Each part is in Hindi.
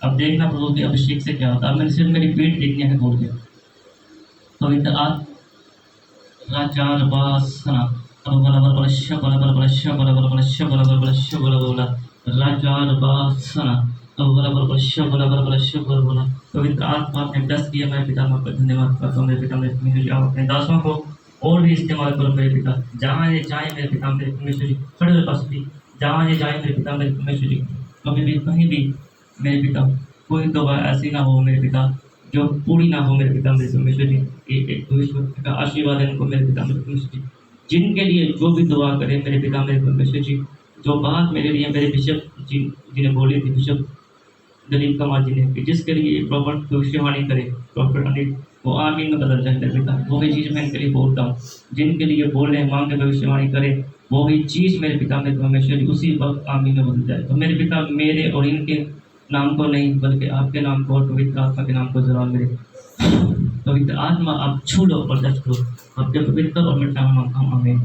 अब देखना प्रभु के अभिषेक से क्या होता है। अब मैंने सिर्फ मेरी पीठ देखनी है बोल के पवित्र राजारबासना बलबलबलश्य बलबलबलश्य बलबलबलश्य बलबलबलश्य बलबला राजारबासना बलबलबलश्य बलबलबलश्य बलबला। पवित्र आत्मा आपने ब्लेस किया मेरे पिता, मैं आपका धन्यवाद करता हूँ मेरे पिता मेरे परमेश्वर जी। आप अपने दासों को और भी इस्तेमाल करो मेरे पिता, जहाँ ये जाए मेरे पिता मेरे परमेश्वर जी। खड़े हो पास भी जहाँ ये जाए मेरे पिता मेरे परमेश्वर जी, कभी भी कहीं भी मेरे पिता कोई दुआ ऐसी ना हो मेरे पिता जो पूरी ना हो मेरे पिता मेरे परमेश्वर जी। एक भविष्य का आशीर्वाद है उनको मेरे पिता मेरे परमेश्वर जी। जिनके लिए जो भी दुआ करे मेरे पिता मेरे परमेश्वर जी, जो बात मेरे लिए मेरे बिशप जी जिन्हें बोली थी, बिशप दलीप कमार जी ने, कि जिसके लिए प्रॉपर भविष्यवाणी करे डॉक्टर अनिल, वो आमीन में बदल जाए मेरे पिता। वो भी चीज़ मैं इनके लिए बोलता हूँ, जिनके लिए बोल रहे हैं मांगे भविष्यवाणी करे, वो भी चीज़ मेरे पिता मेरे परमेश्वर जी उसी वक्त आमीन में बदल जाए। तो मेरे पिता मेरे और इनके नाम को नहीं बल्कि आपके नाम को और पवित्र आत्मा के नाम को जरा मेरे पवित्र आत्मा आप छू लो और टच करो, आपके पवित्र और मिठा नाम आमीन।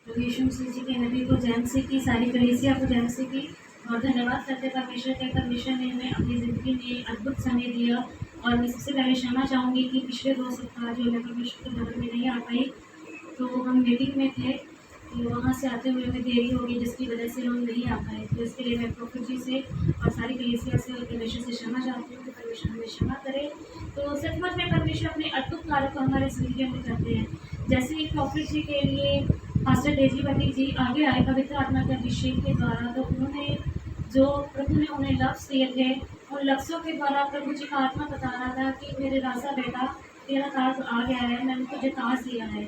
प्रभु यीशु मसीह जी के नबी को जैन से की, सारी कलीसिया को जैन से की और धन्यवाद करते परमेश्वर के, परमेश्वर ने हमें अपनी ज़िंदगी में अद्भुत समय दिया। और मैं सबसे पहले क्षमा चाहूँगी कि पिछले 2 सप्ताह जो मैं परमेश्वर के भवन में नहीं आ पाई, तो हम मीटिंग में थे, तो वहाँ से आते हुए हमें देरी हो गई जिसकी वजह से हम नहीं आ पाए। तो इसके लिए मैं प्रॉफिट जी से और सारी कलीसिया से और परमेश्वर से क्षमा चाहती हूँ कि परमेश्वर हमें क्षमा करे। तो सचमुच में परमेश्वर अपने अद्भुत कार्य को हमारे ज़िंदगी में करते हैं। जैसे ही प्रॉफिट जी के लिए पास्टर डेजी भट्टी जी आगे आए पवित्र आत्मा के अभिषेक के द्वारा, तो उन्होंने जो प्रभु ने उन्हें लफ्ज़ दिए थे, उन लफ्ज़ों के द्वारा प्रभु जी का आत्मा बता रहा था कि मेरे राजा बेटा तेरा ताज आ गया है, मैंने तुझे ताज दिया है।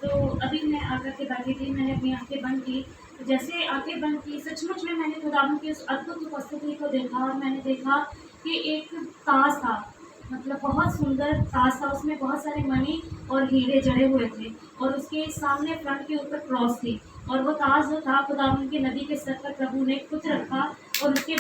तो अभी मैं आकर के बैठी थी, मैंने अपनी आंखें बंद की, तो जैसे आंखें बंद की सचमुच में मैंने खुदावन की उस अद्भुत उपस्थिति को देखा और मैंने देखा कि एक ताज था, मतलब बहुत सुंदर ताज था, उसमें बहुत सारे मणि और हीरे जड़े हुए थे और उसके सामने फ्रंट के ऊपर क्रॉस थी। और वो ताज जो था खुदावन के नबी के सर पर प्रभु ने खुद रखा। और उसके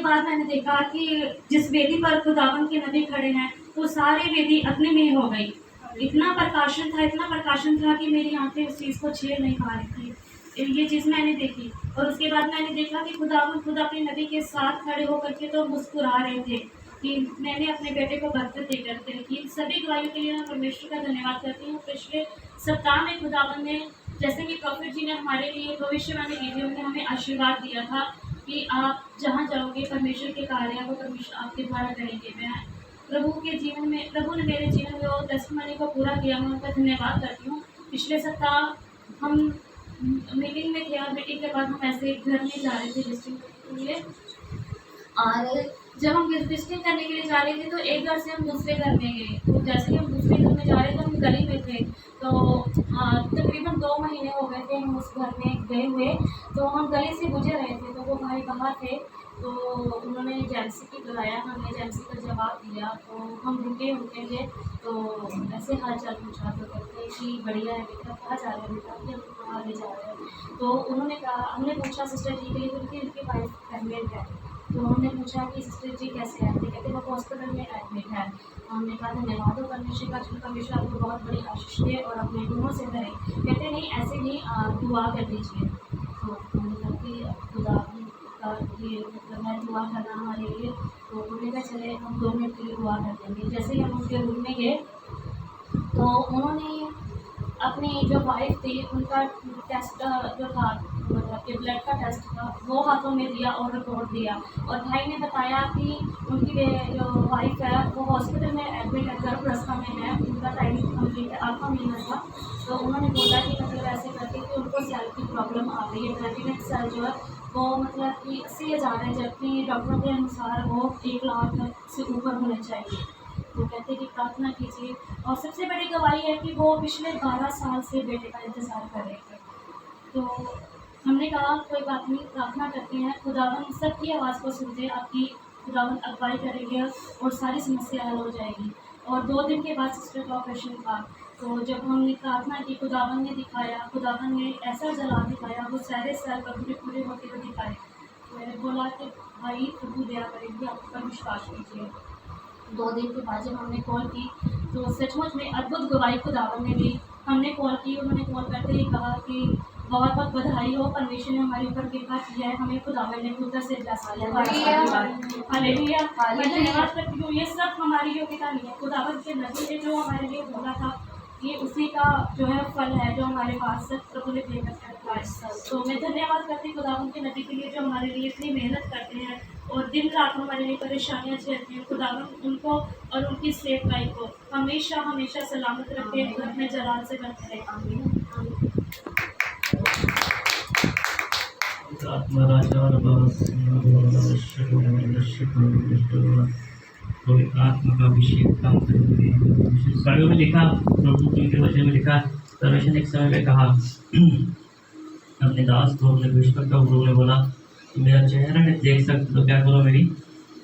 बाद मैंने देखा कि जिस वेदी पर खुदावन के नबी खड़े हैं वो सारे वेदी अग्नि में हो गई। इतना प्रकाशन था कि मेरी आंखें उस चीज़ को छेड़ नहीं पा रही थी। ये चीज़ मैंने देखी और उसके बाद मैंने देखा कि खुदावन खुद अपने नबी के साथ खड़े होकर के तो मुस्कुरा रहे थे कि मैंने अपने बेटे को बरकत दे करके रखी। सभी गवाहियों के लिए मैं परमेश्वर का धन्यवाद करती हूँ। पिछले सप्ताह में खुदावन ने, जैसे कि प्रॉफिट जी ने हमारे लिए भविष्यवाणी वीडियो में हमें आशीर्वाद दिया था कि आप जहाँ जाओगे परमेश्वर के कार्य को परमेश्वर आपके द्वारा करेंगे। मैं प्रभु ने मेरे जीवन में वो टेस्टिमनी को पूरा किया, मैं उनका धन्यवाद करती हूँ। पिछले सप्ताह हम मीटिंग में थे और मीटिंग के बाद हम ऐसे घर में जा रहे थे विजिटिंग के लिए, और जब हम विजिटिंग करने के लिए जा रहे थे तो एक घर से हम दूसरे घर में गए। तो जैसे ही हम दूसरे घर में जा रहे थे हम गली में थे, तो तकरीबन 2 महीने हो गए थे हम उस घर में गए हुए। तो हम गली से गुजर रहे थे तो वो भाई बाहर थे, तो उन्होंने एजेंसी की बुलाया, हमने एजेंसी का जवाब दिया। तो हम रुके थे, तो ऐसे हाल चाल पूछा, तो कहते कि बढ़िया है बेटा, कहाँ जा रहे हो बेटा, कि हम कहाँ ले जा रहे हैं। तो उन्होंने कहा, हमने पूछा सिस्टर जी के लिए, उनकी वाइफ प्रेगनेंट है। तो उन्होंने पूछा कि सिस्टर जी कैसे हैं, कहते वो हॉस्पिटल में एडमिट है। हमने कहा धन्यवाद हो परमेश्वर का, जो परमेश्वर आपको बहुत बड़ी आशीष दे और अपने गुणों से भरे। कहते नहीं ऐसे नहीं, दुआ कर दीजिए। तो हमने कहा कि खुदा का ये मतलब है दुआ करना हमारे लिए। तो उन्होंने कहा चले हम 2 मिनट के लिए दुआ कर देंगे। जैसे ही हम उनके रूम में गए तो उन्होंने अपनी जो वाइफ थी उनका टेस्ट जो था, मतलब कि ब्लड का टेस्ट था, वो हाथों में दिया और रिपोर्ट दिया। और भाई ने बताया कि उनकी जो वाइफ है वो हॉस्पिटल में एडमिट है, गर्भावस्था में है, उनका टाइम कम्प्लीट है, 8वां महीना था। तो उन्होंने बोला कि मतलब ऐसे करके कि उनको सेल की प्रॉब्लम आ गई है, प्रेगनेंट सेल जो है वो मतलब कि 80,000 है, जबकि डॉक्टरों के अनुसार वो 1 लाख से ऊपर होने चाहिए। तो कहते कि प्रार्थना कीजिए। और सबसे बड़ी गवाही है कि वो पिछले 12 साल से बेटे का इंतज़ार कर रहे थे। तो हमने कहा कोई बात नहीं, प्रार्थना करते हैं, खुदावन सबकी आवाज़ को सुनते, आपकी खुदावन अगुवाई करेंगे और सारी समस्या हल हो जाएगी। और 2 दिन के बाद सिस्टर का ऑपरेशन था। तो जब हमने प्रार्थना की, खुदावन ने दिखाया, खुदावन ने ऐसा जलाल दिखाया, वो सारे सेल प्रभु ने पूरे होते हुए दिखाए। तो मैंने बोला कि भाई प्रभु दया करेंगे, आप पर विश्वास कीजिए। 2 दिन के बाद जब हमने कॉल की तो सचमुच में अद्भुत गवाही खुदावन ने दी। हमने कॉल की, उन्होंने कॉल करते ही कहा कि बहुत बहुत बधाई हो। परमेश्वर ने हमारे ऊपर कृपा किया है, हमें खुदावन ने खुदा से हालेलुया। मैं धन्यवाद करती हूँ। ये सब हमारी योग्यता नहीं है, खुदावन के नबी ने जो हमारे लिए बोला था, ये उसी का जो है फल है जो हमारे पास प्रभु ने देकर के रखा है। तो मैं धन्यवाद करती हूँ खुदावन के नबी के लिए जो हमारे लिए इतनी मेहनत करते हैं और दिन रात हमारे लिए परेशानियाँ झेलते हैं। खुदावन उनको और उनकी सेवकाई को हमेशा हमेशा सलामत रखे, अपने जलाल से करते रहे। आमीन। आत्मा राजा और पवित्र आत्मा का अभिषेक काम करेंगे। बाइबल में लिखा, प्रभु के वचन में लिखा, परमेश्वर ने एक समय में कहा अपने दास को, अपने विश्व का गुरु ने बोला कि मेरा चेहरा नहीं देख सकते तो क्या करो, मेरी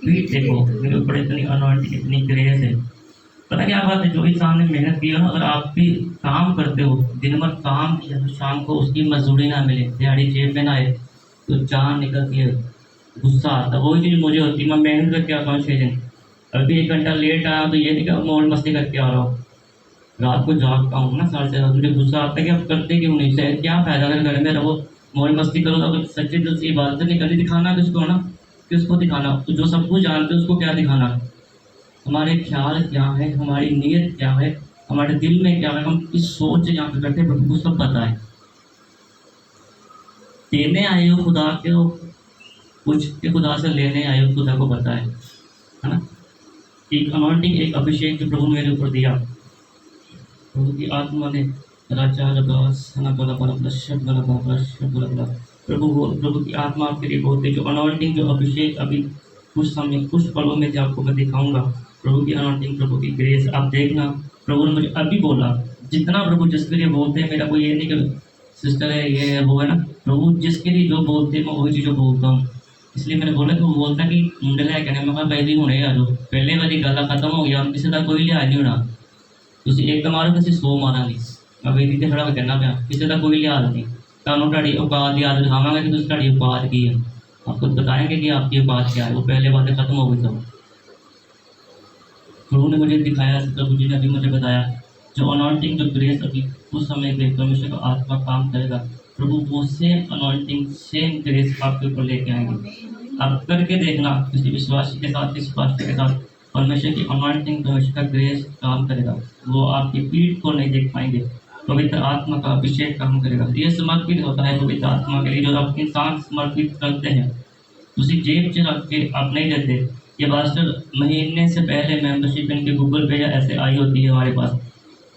पीठ देखो, मेरे ऊपर इतनी अनॉइंटिंग, इतनी ग्रेस है। पता क्या बात है, जो इंसान ने मेहनत की है ना, अगर आप भी काम करते हो, दिन भर काम किया तो शाम को उसकी मजदूरी ना मिले, दिहाड़ी जेब में ना आए, तो जान निकलती है, गुस्सा आता। वही चीज़ मुझे होती है, मैं मेहनत करके आता हूँ 6 दिन, अभी 1 घंटा लेट आया तो ये नहीं कि मौज मस्ती करके आ रहा हूँ, रात को जागता हूँ ना 7:30, मुझे गुस्सा आता है कि अब करते क्यों नहीं, शायद क्या फ़ायदा अगर घर में रहो मौज मस्ती करो, अगर सच्चे दिल से इबादत नहीं करनी, दिखाना किसको ना, किसको दिखाना, तो जो सब कुछ जानते हैं उसको क्या दिखाना। हमारे ख्याल क्या है, हमारी नीयत क्या है, हमारे दिल में क्या है, हम किस सोच से यहाँ पे बैठे, प्रभु को सब पता है। देने आए हो खुदा के हो कुछ के, खुदा से लेने आए हो खुदा को पता है ना। एक अनॉइंटिंग, एक अभिषेक जो प्रभु ने मेरे ऊपर दिया, प्रभु की आत्मा ने प्रभु की आत्मा आपके लिए बहुत है, जो अनॉइंटिंग, जो अभिषेक अभी कुछ समय, कुछ पलों में जो आपको मैं दिखाऊंगा, प्रभु की अनॉइंटिंग, प्रभु की ग्रेस आप देखना। प्रभु ने मुझे अभी बोला, जितना प्रभु जिसके लिए बोलते हैं, मेरा कोई ये नहीं कि सिस्टर है, ये है, वो है ना, प्रभु जिसके लिए जो बोलते हैं मैं वही चीज़ बोलता हूँ। इसलिए मैंने बोला कि वो बोलता कि मुंडे लै कहने मैं पहले होने आ जाओ, पहले वाली गल खत्म हो गया, किसी का कोई लिहाज नहीं होना, तुम एक मारो किसी 100 मारा नहीं, मैं वेदी से खड़ा मैं कहना पाया, किसी का कोई लिहाज नहीं, तुम ताड़ी औकात याद दिखावांगे कि तुम ताड़ी औकात की है, आपको बताएंगे कि आपकी औकात क्या है, वो पहले बातें खत्म हो गई सब। प्रभु ने मुझे दिखाया, प्रभु जी ने अभी मुझे बताया, जो अनॉइंटिंग, जो ग्रेस अभी उस समय पे परमेश्वर का आत्मा काम करेगा, प्रभु वो सेम अनॉइंटिंग, सेम ग्रेस आपके ऊपर लेके आएंगे। आप करके देखना, किसी विश्वासी के साथ, किसी पास्टर के साथ, परमेश्वर की अनॉइंटिंग, परमेश्वर का ग्रेस काम करेगा। वो आपकी पीठ को नहीं देख पाएंगे, पवित्र आत्मा का अभिषेक काम करेगा। ये समर्पित होता है पवित्र आत्मा के लिए, जो आप इंसान समर्पित करते हैं, उसी जेब से रख के आप नहीं देते। ये पास्टर महीने से पहले मेंबरशिप इनके गूगल पे या ऐसे आई होती है हमारे पास,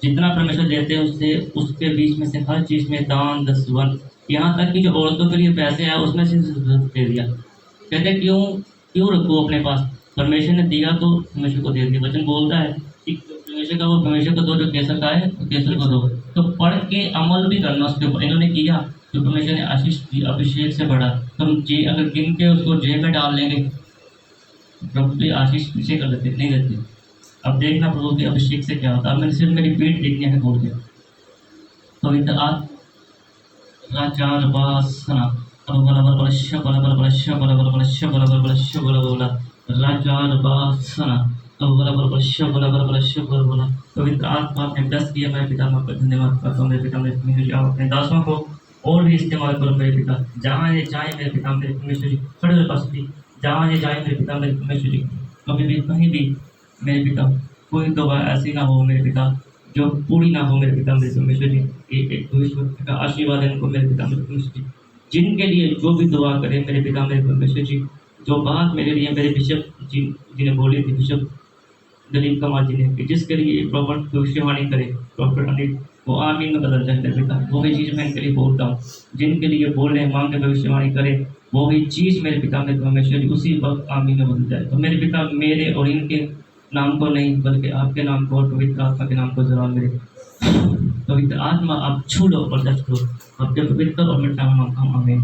जितना परमेश्वर देते हैं उससे, उसके बीच में से हर चीज़ में दान, दसवन, यहाँ तक कि जो औरतों के लिए पैसे आए उसमें से दे दिया। कहते क्यों रखो अपने पास, परमेश्वर ने दिया तो परमेश्वर को दे दिया। वचन बोलता है कि परमेश्वर का वो परमेश्वर को दो, जो केसर का है तो केसर को दो। तो पढ़ के अमल भी करना उसके ऊपर। इन्होंने किया जो परमेश्वर ने आशीष दी, अभिषेक से बढ़ा। तो हम अगर गिन के उसको जेब में डाल लेंगे, प्रभु की आशीष पीछे कर देते, नहीं देते। अब देखना प्रभु के अभिषेक से क्या होता है। मैंने सिर्फ मेरी पीठ देखनी है बोल के, पवित्र पवित्र आत्मा आपने ब्लेस किया मेरे पिता, मैं आपका धन्यवाद करता हूँ मेरे पिता, मेरे परमेश्वर जी। आप अपने दासों को और भी इस्तेमाल करो मेरे पिता, जहाँ ये जाए मेरे पिता, मेरे परमेश्वर जी, खड़े हो पास भी, जहाँ ये जाए मेरे पिता, मेरे परमेश्वर जी, कभी भी कहीं भी मेरे पिता कोई दुआ ऐसी ना हो मेरे पिता जो पूरी ना हो मेरे पिता, मेरे परमेश्वर जी। एक भविष्य का आशीर्वाद है इनको मेरे पिता, मेरे परमेश्वर जी, जिनके लिए जो भी दुआ करे मेरे पिता, मेरे परमेश्वर जी। जो बात मेरे लिए मेरे बिशप जी ने बोली थी, बिशप दलीप कुमार जी ने, कि जिसके लिए प्रॉपर भविष्यवाणी करे डॉक्टर अनिल, वो आमीन में बदल जाए मेरे पिता। वही चीज़ मैं इनके लिए बोलता हूँ, जिनके लिए बोले मांगे भविष्यवाणी करे, वही चीज़ मेरे पिता, मेरे परमेश्वर जी, उसी वक्त आमीन में बदल जाए। तो मेरे पिता मेरे और इनके नाम को नहीं बल्कि आपके नाम को और पवित्र आत्मा के नाम को जरा मेरे पवित्र आत्मा आप छू लो और टच करो, आपके पवित्र और मिठास नाम, आमीन।